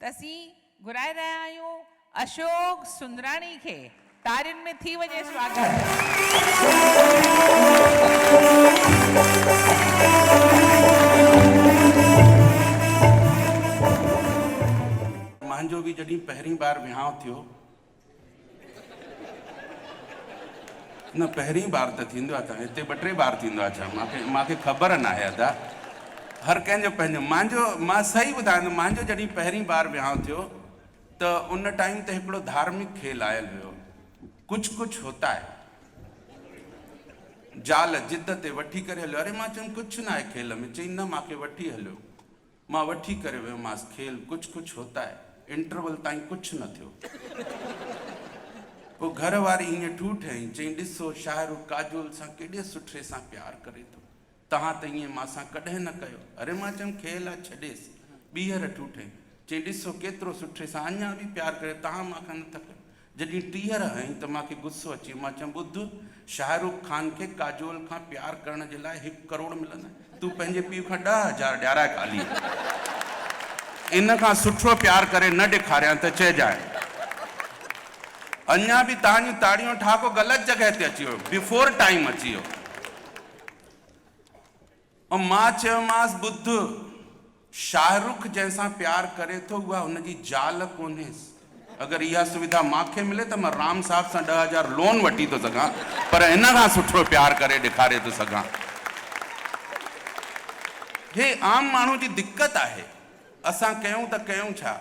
असीं घुराए रहिया आहियूं अशोक सुंदराणी खे। तारियुनि में थी वञे स्वागत। मुंहिंजो बि जॾहिं पहिरीं बार विहांउ थियो न, पहिरीं बार त थींदो आहे, त हिते 2-3 बार थींदो आहे छा? मूंखे ख़बर न आहे अदा, हर कंहिंजो पंहिंजो। मां सही ॿुधायां, मुंहिंजो जॾहिं पहिरीं बार विहांउ थियो त उन टाइम ते हिकिड़ो धार्मिक खेल आयल हुयो, कुछ कुछ होता है। ज़ाल जिद ते वठी करे हलियो। अरे मां चयुमि कुझु न आहे खेल में। चई न, मूंखे वठी हलियो। मां वठी करे वियोमांसि खेल कुछ कुछ होता है। इंटरवल ताईं कुझु न थियो। पोइ घर वारी हीअं ठूठ हईं, चई ॾिसो शाहरुख काजोल सां केॾे सुठे सां प्यार करे थो, तव्हां त ईअं मां सां कॾहिं न कयो। अरे मां चयुमि खेल आहे, छॾेसि। ॿीहर ठूठ हईं, चई ॾिसो केतिरो सुठे सां अञा बि प्यार करे, तव्हां मूंखां नथा कयो। जॾहिं 30 हईं त मूंखे गुस्सो अची वियो। मां चयुमि ॿुध, शाहरुख खान खे काजोल खां प्यार करण जे लाइ 1 करोड़ मिलंदा। तूं पंहिंजे पीउ खां 10,000 ॾियाराए खाली। इन खां सुठो प्यार करे न ॾेखारियां त चइजांइ। अञा बि तव्हांजूं ताड़ियूं ठाको ग़लति जॻह ते अची वियो, बिफोर टाइम अची वियो। ऐं मां चयोमांसि ॿुध, शाहरुख जंहिंसां प्यार करे थो उहा हुनजी ज़ाल कोन्हेसि। अगरि इहा सुविधा मूंखे मिले त मां राम साहब सां 10,000 लोन वठी थो सघां, पर इन खां सुठो प्यार करे ॾेखारे थो सघां। हे आम माण्हू जी दिक़त आहे। असां कयूं त कयूं छा?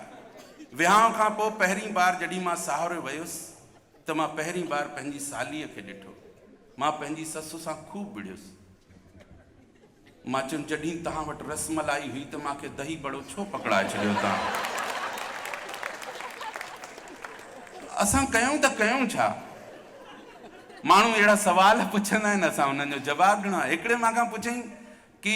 विहांउ खां पोइ पहिरीं बार जॾहिं मां साहुरे वियुसि त मां पहिरीं बार पंहिंजी सालीअ खे ॾिठो। मां पंहिंजी ससु सां ख़ूब विढ़ियुसि। मां चयुमि जॾहिं तव्हां वटि रसमलाई हुई त मूंखे दही बड़ो छो पकड़ाए छॾियो तव्हां? असां कयूं त कयूं छा? माण्हू अहिड़ा सवाल पुछंदा आहिनि, असां उन्हनि जो जवाबु ॾियणो आहे। हिकिड़े मूंखां पुछईं की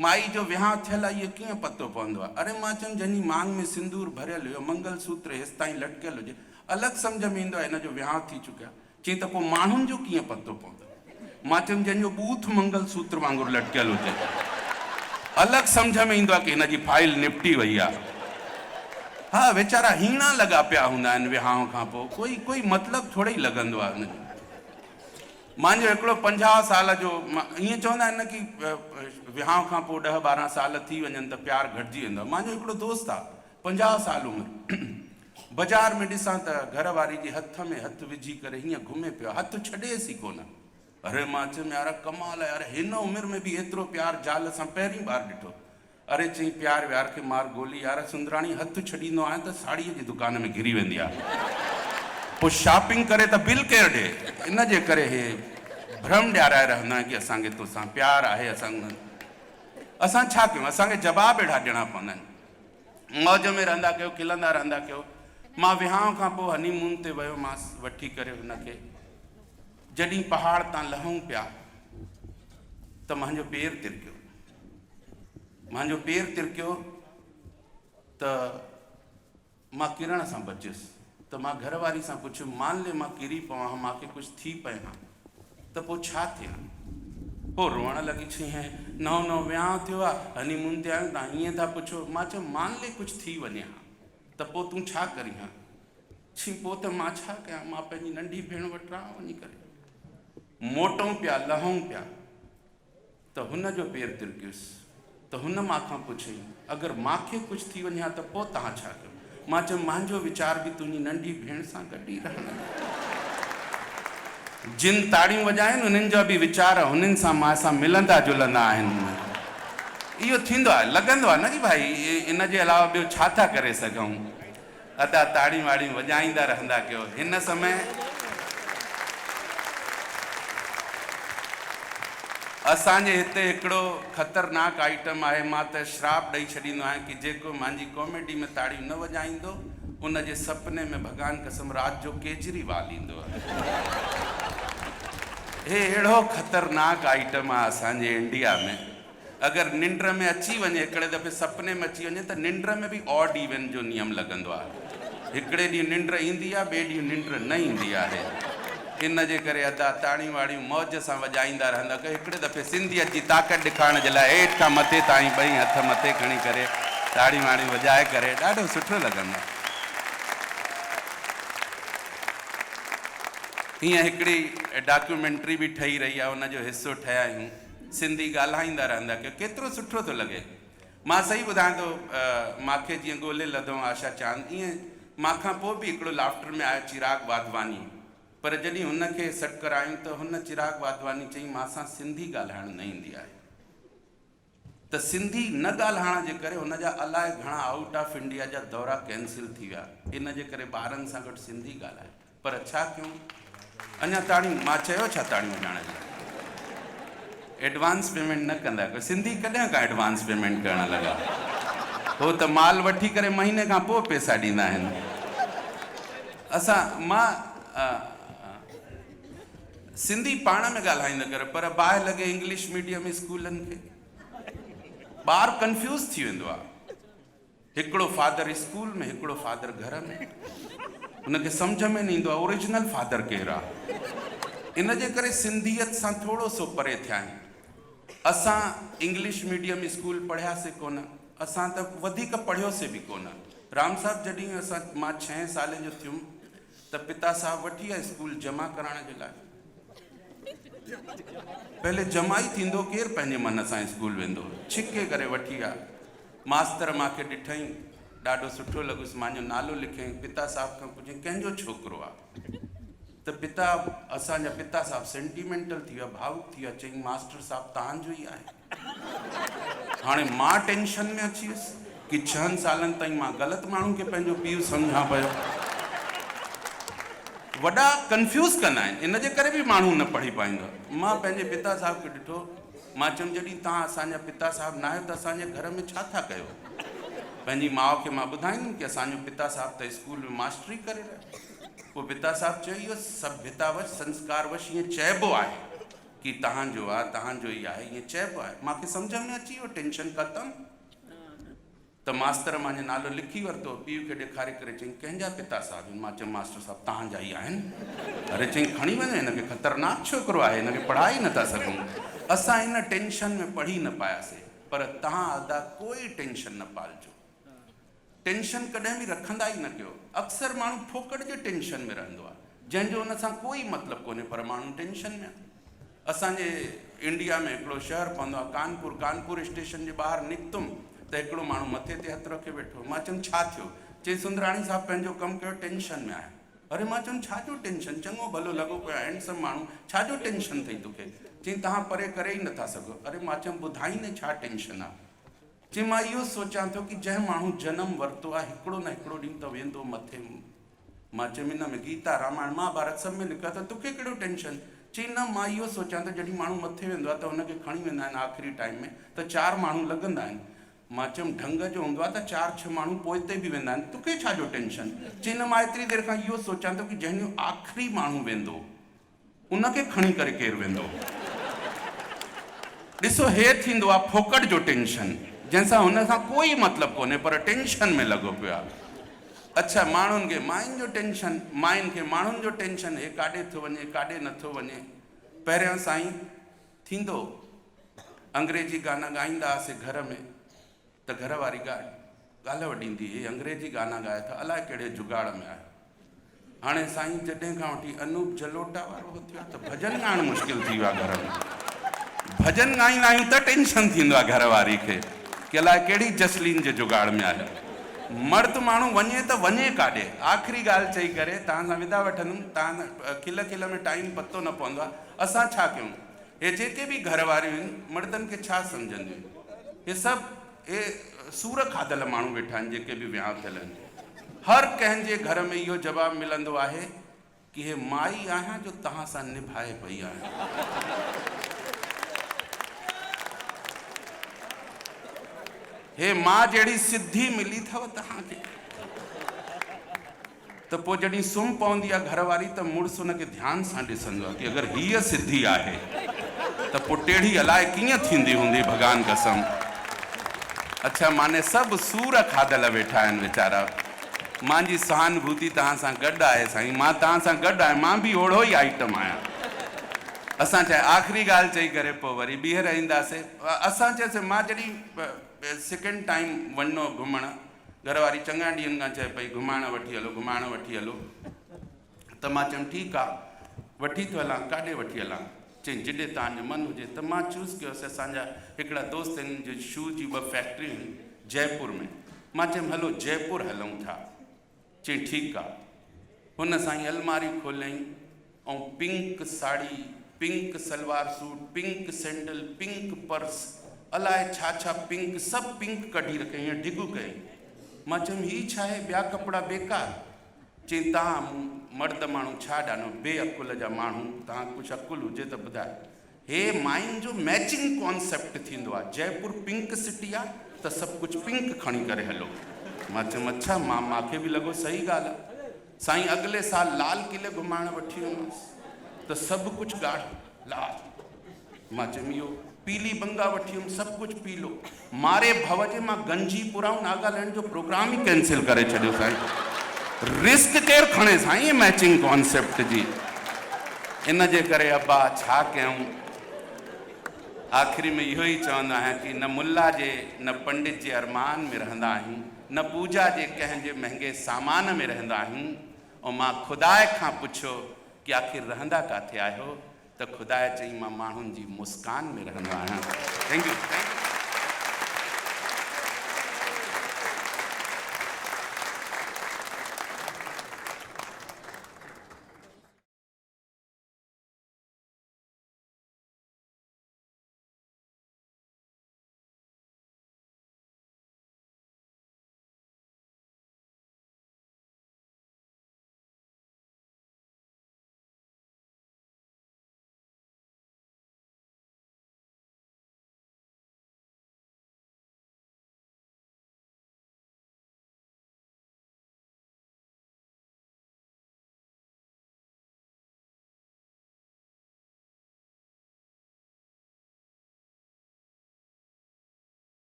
माई जो विहांउ थियल आहे, इहो कीअं पतो पवंदो आहे? अरे मां चयुमि जंहिंजी मांग में सिंदूर भरियल हुयो, मंगलसूत्र हेसि ताईं लटकियल हुजे, अलॻि सम्झ में ईंदो आहे हिन जो विहांउ थी चुकियो आहे। चई त पोइ माण्हुनि जो कीअं पतो पवंदो? मां चयुमि जंहिंजो बूथ मंगलसूत्र वांगुरु लटकियल हुजे, अलॻि सम्झ में ईंदो आहे की हिनजी फाइल निपटी वई आहे। हा, वीचारा हीणा लॻा पिया हूंदा आहिनि विहांउ खां पोइ, कोई मतिलबु थोरो ई लॻंदो आहे हुनजो। मुंहिंजो हिकिड़ो 50 साल जो, ईअं चवंदा आहिनि न की विहांउ खां पोइ 10-12 साल थी वञनि त प्यारु घटिजी वेंदो आहे। मुंहिंजो हिकिड़ो दोस्त आहे, 50 साल उमिरि, बाज़ार में ॾिसां त घर वारी जे हथ में हथु विझी करे हीअं घुमे पियो, हथु छॾेसि ई कोन। अरे मां चयुमि यार कमाल आहे यार, हिन उमिरि में बि एतिरो प्यारु ज़ाल सां पहिरीं बार ॾिठो। अरे चई प्यार व्यार खे मार गोली यार, सुंदराणी हथु छॾींदो आहे त साड़ीअ जी दुकान में घिरी वेंदी आहे, पोइ शॉपिंग करे त बिल केरु ॾे? इन जे करे हे भ्रम ॾियाराए रहंदा आहिनि की असांखे तोसां प्यारु आहे। असां छा कयूं? असांखे जवाब अहिड़ा ॾियणा पवंदा आहिनि। मौज में रहंदा कयो, खिलंदा रहंदा कयो। मां विहांउ खां पोइ हनीमून ते वियोमांसि वठी करे हुनखे। जॾहिं पहाड़ तां लहूं पिया त मुंहिंजो पेर तिरकियो। मुंहिंजो पेर तिरकियो त मां किरण सां बचियुसि। त मां घर वारी सां पुछियो, मान ले मां किरी पवां, मूंखे कुझु थी पए हा त पोइ छा थिए? पोइ रोअण लॻी। चई है नओं विहांउ थियो आहे, हनीमून ते आहियूं, तव्हां ईअं था पुछो। मां चयो मान ले कुझु थी वञे हा त पोइ तूं छा करी हा? छी पोइ त मां छा कयां? मां पंहिंजी नंढी भेण वटि रहां वञी करे। मोटूं पिया, लहूं पिया त हुनजो पेर तिरकियुसि। त हुन मांखां पुछई अगरि मूंखे कुझु थी वञे हा त पोइ तव्हां छा कयो? मां चयो मुंहिंजो वीचार बि तुंहिंजी नंढी भेण सां गॾु ई रहंदो। जिन ताड़ियूं वॼाइनि उन्हनि जा बि वीचार हुननि सां मां सां मिलंदा जुलंदा आहिनि। इहो थींदो आहे, लॻंदो आहे न की भाई इन जे अलावा ॿियो छा था करे सघूं। अदा ताड़ियूं वाड़ियूं वॼाईंदा रहंदा कयो। हिन समय असांजे हिते हिकिड़ो ख़तरनाक आइटम आहे। मां त श्राप ॾेई छॾींदो आहियां की जेको मुंहिंजी कॉमेडी में ताड़ियूं न वॼाईंदो उनजे सपने में भॻवान कसम राति जो केजरीवाल ईंदो आहे। हे अहिड़ो ख़तरनाक आइटम आहे असांजे इंडिया में। अगरि निंड में अची वञे, हिकिड़े दफ़े सपने में अची वञे त निंड में बि ऑड इवन जो नियम लॻंदो आहे। हिकिड़े ॾींहुं निंड ईंदी आहे, ॿिए ॾींहुं निंड न ईंदी आहे। इन जे करे अदा ताड़ियूं वाड़ियूं मौज सां वॼाईंदा रहंदा कयो। हिकिड़े दफ़े सिंधियत जी ताक़त ॾेखारण जे लाइ हेठि खां मथे ताईं 2 हथ मथे खणी करे ताड़ी वाड़ी वॼाए करे ॾाढो सुठो लॻंदो। हीअं हिकिड़ी डॉक्यूमेंट्री बि ठही रही आहे, उनजो हिसो ठहिया आहियूं। सिंधी ॻाल्हाईंदा रहंदा की केतिरो सुठो थो लॻे। मां सही ॿुधायां थो, मूंखे जीअं ॻोल्हे लधो आशा चांद, ईअं मांखां पोइ बि हिकिड़ो लाफ्टर में आयो चिराग वाधवानी, पर जॾहिं हुनखे सॾु करायूं त हुन चिराग वाधवानी चई मांसां सिंधी ॻाल्हाइणु न ईंदी आहे। त सिंधी न ॻाल्हाइण जे करे हुनजा अलाए घणा आउट ऑफ इंडिया जा दौरा कैंसिल थी विया, इन जे करे ॿारनि सां गॾु सिंधी ॻाल्हाए। पर छा कयूं, अञा ताड़ियूं, मां चयो छा ताड़ियूं वॼाइण लाइ? एडवांस पेमेंट न कंदा आहियो। सिंधी कॾहिं खां एडवांस पेमेंट करणु लॻा? हो त माल वठी करे महीने खां पोइ पैसा ॾींदा आहिनि। मां सिंधी पाण में ॻाल्हाईंदा कर, पर बाहि लॻे इंग्लिश मीडियम स्कूलनि खे, ॿार कंफ्यूज थी वेंदो आहे। हिकिड़ो फादर स्कूल में, हिकिड़ो फादर घर में, हुनखे सम्झ में न ईंदो आहे ओरिजिनल फादर केरु आहे। इन जे करे सिंधियत सां थोरो सो परे थिया आहियूं। असां इंग्लिश मीडियम स्कूल पढ़ियासीं कोन, असां त वधीक पढ़ियोसीं बि कोन। राम साहब जॾहिं मां 6 साल जो थियुमि त पिता साहब वठी विया स्कूल जमा कराइण जे लाइ। पहले जमा ई थींदो, केरु पंहिंजे मन सां स्कूल वेंदो? छिके करे वठी विया। मास्तर मूंखे ॾिठईं, ॾाढो सुठो लॻुसि, मुंहिंजो नालो लिखियईं। पिता साहब खां पुछियईं कंहिंजो छोकिरो आहे? त असांजा पिता साहब सेंटिमेंटल थी विया, भावुक थी विया, चईं मास्टर साहब तव्हांजो ई आहे। हाणे मां टेंशन में अची वियुसि कि 6 सालनि ताईं मां ग़लति माण्हू खे पंहिंजो पीउ सम्झां पियो। वॾा कंफ्यूज़ कंदा आहिनि, इन जे करे बि माण्हू न पढ़ी पाईंदो। मां पंहिंजे पिता साहब खे ॾिठो, मां चयुमि जॾहिं तव्हां असांजा पिता साहब न आहियो त असांजे घर में छा था कयो? पंहिंजी माउ खे मां ॿुधाईंदुमि कि असांजो पिता साहब त स्कूल में मास्टरी करे रहिया। पोइ पिता साहब चयो इहो सभ्यतावश संस्कारवश ईअं चइबो आहे कि तव्हांजो आहे, तव्हांजो ई आहे, ईअं चइबो आहे। मूंखे सम्झ में अची वियो, टेंशन ख़तमु। त मास्तर मुंहिंजो नालो लिखी वरितो, पीउ खे ॾेखारे करे चईं कंहिंजा पिता साहब? मां चयो मास्टर साहब तव्हांजा ई आहिनि। अरे चईं खणी वञो, हिनखे ख़तरनाक छोकिरो आहे, हिनखे पढ़ाए ई नथा सघूं। असां इन टेंशन में पढ़ी न पायासीं। पर तव्हां अदा कोई टेंशन न पालिजो, टेंशन कॾहिं बि रखंदा ई न कयो। अक्सर माण्हू फोकट जे टेंशन में रहंदो आहे, जंहिंजो हुन सां कोई मतिलबु कोन्हे, पर माण्हू टेंशन में आहे। असांजे इंडिया में हिकिड़ो शहर पवंदो आहे कानपुर। कानपुर स्टेशन जे ॿाहिरि निकितुमि त हिकिड़ो माण्हू मथे ते हथु रखे वेठो। मां चयुमि छा थियो? चई सुंदराणी साहब पंहिंजो कमु कयो, टेंशन में आहे। अरे मां चयुमि छाजो टेंशन? चङो भलो लॻो पियो आहे, हैंडसम माण्हू, छाजो टेंशन अथई तोखे? चई तव्हां परे करे ई नथा सघो। अरे मां चयुमि ॿुधाईंदे छा टेंशन आहे? चई मां इहो सोचां थो कि जंहिं माण्हू जनमु वरितो आहे हिकिड़ो न हिकिड़ो ॾींहुं त वेंदो मथे। मां चयुमि हिन में गीता रामायण महाभारत सभ में लिखियो आहे, त तोखे कहिड़ो टेंशन? चई न मां इहो सोचां थो जॾहिं माण्हू मथे वेंदो आहे त हुनखे खणी वेंदा आहिनि आख़िरी टाइम में त 4 माण्हू लॻंदा आहिनि। मां चयुमि ढंग जो हूंदो आहे त 4-6 माण्हू पोइ ते बि वेंदा आहिनि, तोखे छाजो टेंशन? चई न मां एतिरी देरि खां इहो सोचां थो कि जंहिंजो आख़िरी माण्हू वेंदो उनखे खणी करे केरु वेंदो? ॾिसो हे थींदो आहे फोकट जो टेंशन, जंहिंसां हुन सां कोई मतिलबु कोन्हे, पर टेंशन में लॻो पियो आहे। अच्छा, माण्हुनि खे मायुनि जो टेंशन, मायुनि खे माण्हुनि जो टेंशन, हे काॾे थो वञे, काॾे नथो वञे। पहिरियों साईं थींदो, अंग्रेजी गाना ॻाईंदा हुआसीं घर में त घरवारी ॻाल्हि वॾींदी, हे अंग्रेजी गाना ॻाए था, अलाए कहिड़े जुगाड़ में आहे। हाणे साईं जॾहिं खां वठी अनूप जलोटा वारो थियो आहे त भॼन ॻाइणु मुश्किल थी वियो आहे घर में। भॼन ॻाईंदा आहियूं त टेंशन थींदो आहे घरवारी खे कि अलाए कहिड़ी जसलीन जे जुगाड़ में आहे। मर्द माण्हू वञे त वञे काॾे? आख़िरी ॻाल्हि चई करे तव्हां सां विदा वठंदुमि, तव्हां खिल खिल में टाइम पतो न पवंदो आहे। असां छा कयूं? हे जेके बि घर वारियूं आहिनि मर्दनि खे छा सम्झंदियूं? हे सभु हे सूर खाधल माण्हू वेठा आहिनि जेके बि विहांउ थियल आहिनि। हर कंहिंजे घर में इहो जवाबु मिलंदो आहे कि हे माई आहियां जो तव्हां सां निभाए पई आहियां। हे मां जहिड़ी सिधी मिली अथव तव्हांखे? त पोइ जॾहिं सुम्ही पवंदी आहे घरवारी त मुड़ुसु हुनखे ध्यान सां ॾिसंदो आहे कि अगरि हीअ सिधी आहे त पोइ टेढ़ी अलाए कीअं थींदी हूंदी, भॻवान कसम। अच्छा, माने सभु सूर खाधल वेठा आहिनि वीचारा। मुंहिंजी सहानुभूति तव्हां सां गॾु आहे साईं, मां तव्हां सां गॾु आहियां, मां बि ओड़ो ई आइटम आहियां। असां चाहे आख़िरी ॻाल्हि चई करे पोइ वरी ॿीहर ईंदासीं। असां चयोसीं, मां जॾहिं सेकेंड टाइम वञिणो घुमणु घरवारी चङा ॾींहंनि खां चए पई घुमाइण वठी हलो त मां चयुमि ठीकु आहे वठी थो हलां काॾे वठी हलां चई जिॾे तव्हांजो मन हुजे त मां चूज़ कयोसीं असांजा हिकिड़ा दोस्त आहिनि जो शू जी 2 फैक्ट्रियूं आहिनि जयपुर में मां चयुमि हलो जयपुर हलूं था चई ठीकु आहे हुन सां ई अलमारी खोलियईं ऐं pink sari pink salwar suit pink sandal pink purse अलाए छा पिंक सभु पिंक कढी रखियईं हीअं ढिघ कयईं मां चयुमि हीअ छा आहे ॿिया कपिड़ा बेकार चई तव्हां मर्द माण्हू छा ॼाणो बेअकुल जा माण्हू तव्हां कुझु अकुल हुजे त ॿुधाए हे माइन जो मैचिंग कॉन्सेप्ट थींदो आहे जयपुर पिंक सिटी आहे त सभु कुझु पिंक खणी करे हलो मां चयुमि अच्छा मूंखे बि लॻो सही ॻाल्हि आहे साईं अॻिले साल लाल किले घुमाइण वठी वियोमांसि त सभु कुझु ॻाढ़ो लाल मां चयुमि इहो पीली बंगा वठी वियुमि सभु कुझु पीलो मारे भव जे मां गंजीपुरा नागालैंड जो प्रोग्राम ई कैंसिल करे छॾियो साईं रिस्क केरु खणे साईं मैचिंग कॉन्सेप्ट जी इन जे करे अब्बा छा कयूं आख़िरी में इहो ई चवंदो आहियां कि न मुल्ला जे न पंडित जे अरमान में रहंदा आहियूं न पूजा जे कंहिंजे महांगे सामान में रहंदा आहियूं ऐं मां खुदा खां पुछियो कि आख़िर रहंदा किथे आहियो त खुदा चई मां माण्हुनि जी मुस्कान में रहंदो आहियां थैंक यू